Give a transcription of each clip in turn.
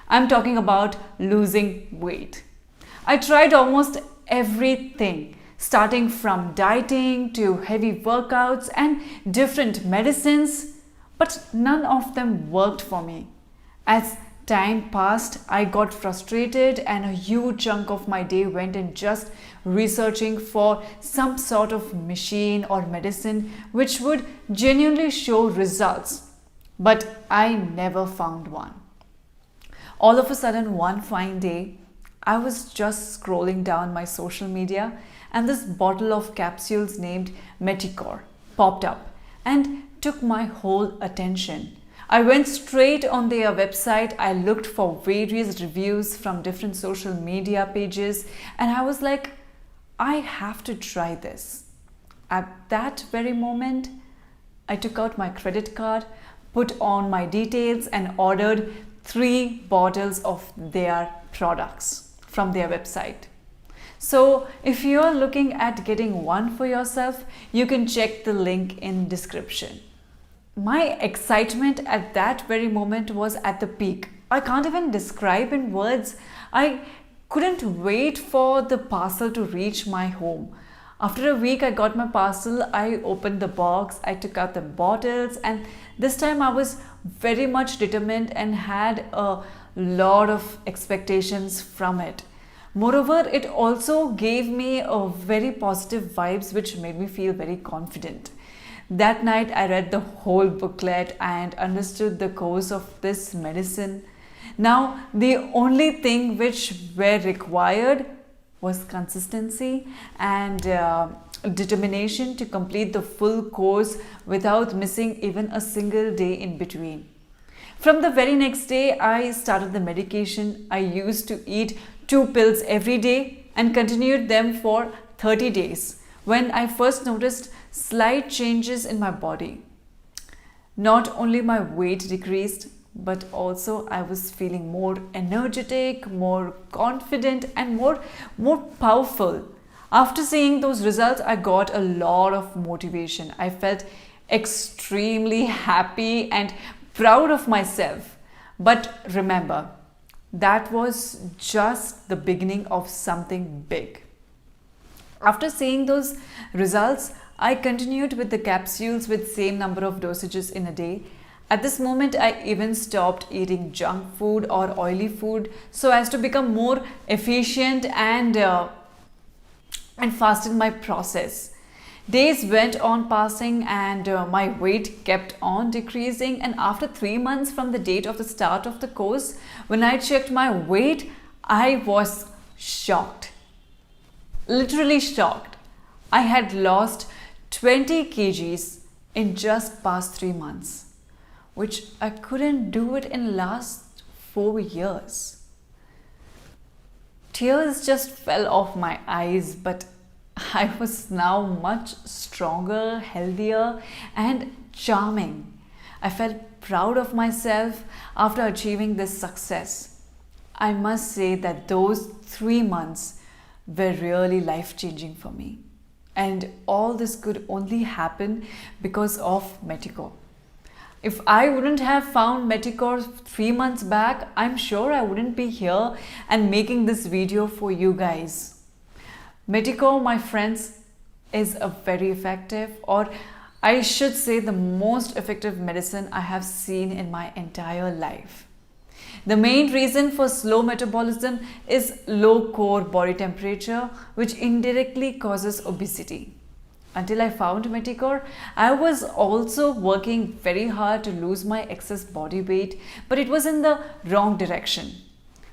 I'm talking about losing weight. I tried almost everything, starting from dieting to heavy workouts and different medicines, but none of them worked for me. As time passed, I got frustrated, and a huge chunk of my day went in just researching for some sort of machine or medicine which would genuinely show results. But I never found one. All of a sudden, one fine day, I was just scrolling down my social media and this bottle of capsules named Meticor popped up and took my whole attention. I went straight on their website. I looked for various reviews from different social media pages, and I was like, I have to try this. At that very moment, I took out my credit card, put on my details, and ordered 3 bottles of their products from their website. So if you are looking at getting one for yourself, you can check the link in description. My excitement at that very moment was at the peak. I can't even describe in words. I couldn't wait for the parcel to reach my home. After a week, I got my parcel. I opened the box, I took out the bottles, and this time I was very much determined and had a lot of expectations from it. Moreover, it also gave me a very positive vibes which made me feel very confident. That night I read the whole booklet and understood the course of this medicine. Now the only thing which were required was consistency and determination to complete the full course without missing even a single day in between. From the very next day, I started the medication. I used to eat 2 pills every day and continued them for 30 days when I first noticed slight changes in my body. Not only my weight decreased, but also I was feeling more energetic, more confident, and more powerful. After seeing those results, I got a lot of motivation. I felt extremely happy and proud of myself. But remember, that was just the beginning of something big. After seeing those results, I continued with the capsules with same number of dosages in a day. At this moment, I even stopped eating junk food or oily food so as to become more efficient and fast in my process. Days went on passing, and my weight kept on decreasing, and after 3 months from the date of the start of the course, when I checked my weight, I was shocked. Literally shocked. I had lost 20 kgs in just past 3 months, which I couldn't do it in last 4 years. Tears just fell off my eyes, but I was now much stronger, healthier, and charming. I felt proud of myself after achieving this success. I must say that those 3 months were really life-changing for me. And all this could only happen because of Meticor. If I wouldn't have found Meticor 3 months back, I'm sure I wouldn't be here and making this video for you guys. Meticor, my friends, is a very effective, or I should say the most effective medicine I have seen in my entire life. The main reason for slow metabolism is low core body temperature, which indirectly causes obesity. Until I found Meticor, I was also working very hard to lose my excess body weight, but it was in the wrong direction.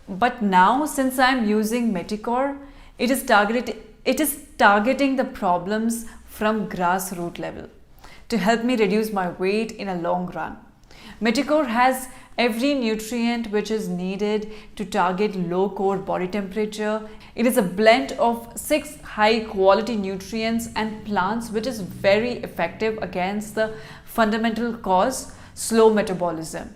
But now, since I am using Meticor, it is targeting the problems from grassroots level to help me reduce my weight in a long run. Meticor has every nutrient which is needed to target low core body temperature. It is a blend of 6 high quality nutrients and plants which is very effective against the fundamental cause, slow metabolism.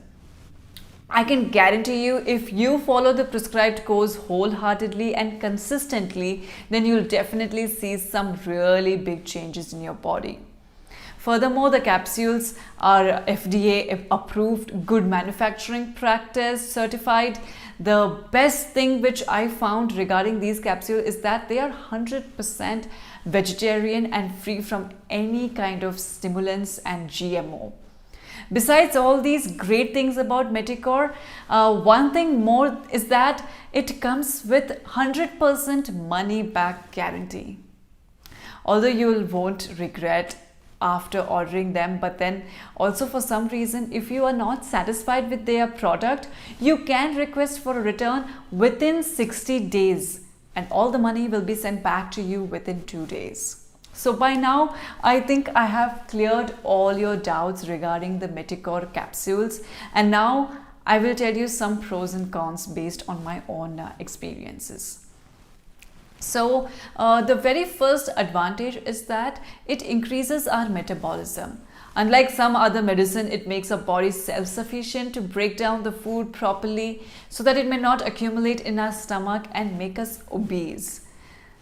I can guarantee you, if you follow the prescribed course wholeheartedly and consistently, then you'll definitely see some really big changes in your body. Furthermore, the capsules are FDA approved, good manufacturing practice certified. the best thing which I found regarding these capsules is that they are 100% vegetarian and free from any kind of stimulants and GMO. Besides all these great things about Meticor, one thing more is that it comes with 100% money back guarantee. Although you won't regret after ordering them, but then also for some reason, if you are not satisfied with their product, you can request for a return within 60 days and all the money will be sent back to you within 2 days. So by now, I think I have cleared all your doubts regarding the Meticor capsules, and now I will tell you some pros and cons based on my own experiences. So the very first advantage is that it increases our metabolism. Unlike some other medicine, it makes our body self-sufficient to break down the food properly so that it may not accumulate in our stomach and make us obese.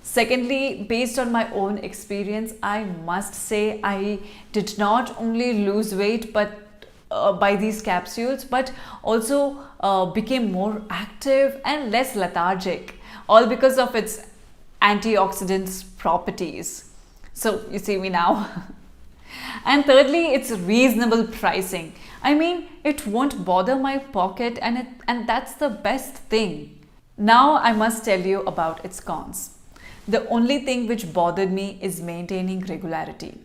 Secondly, based on my own experience, I must say I did not only lose weight by these capsules, but also became more active and less lethargic, all because of its antioxidants properties. So you see me now. And thirdly, it's reasonable pricing. I mean, it won't bother my pocket, and that's the best thing. Now I must tell you about its cons. The only thing which bothered me is maintaining regularity.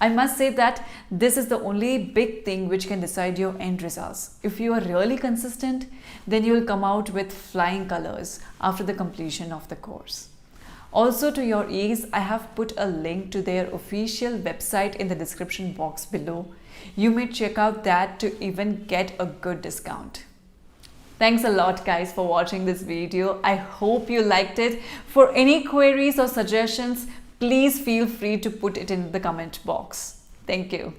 I must say that this is the only big thing which can decide your end results. If you are really consistent, then you will come out with flying colors after the completion of the course. Also, to your ease, I have put a link to their official website in the description box below. You may check out that to even get a good discount. Thanks a lot guys for watching this video. I hope you liked it. For any queries or suggestions, please feel free to put it in the comment box. Thank you.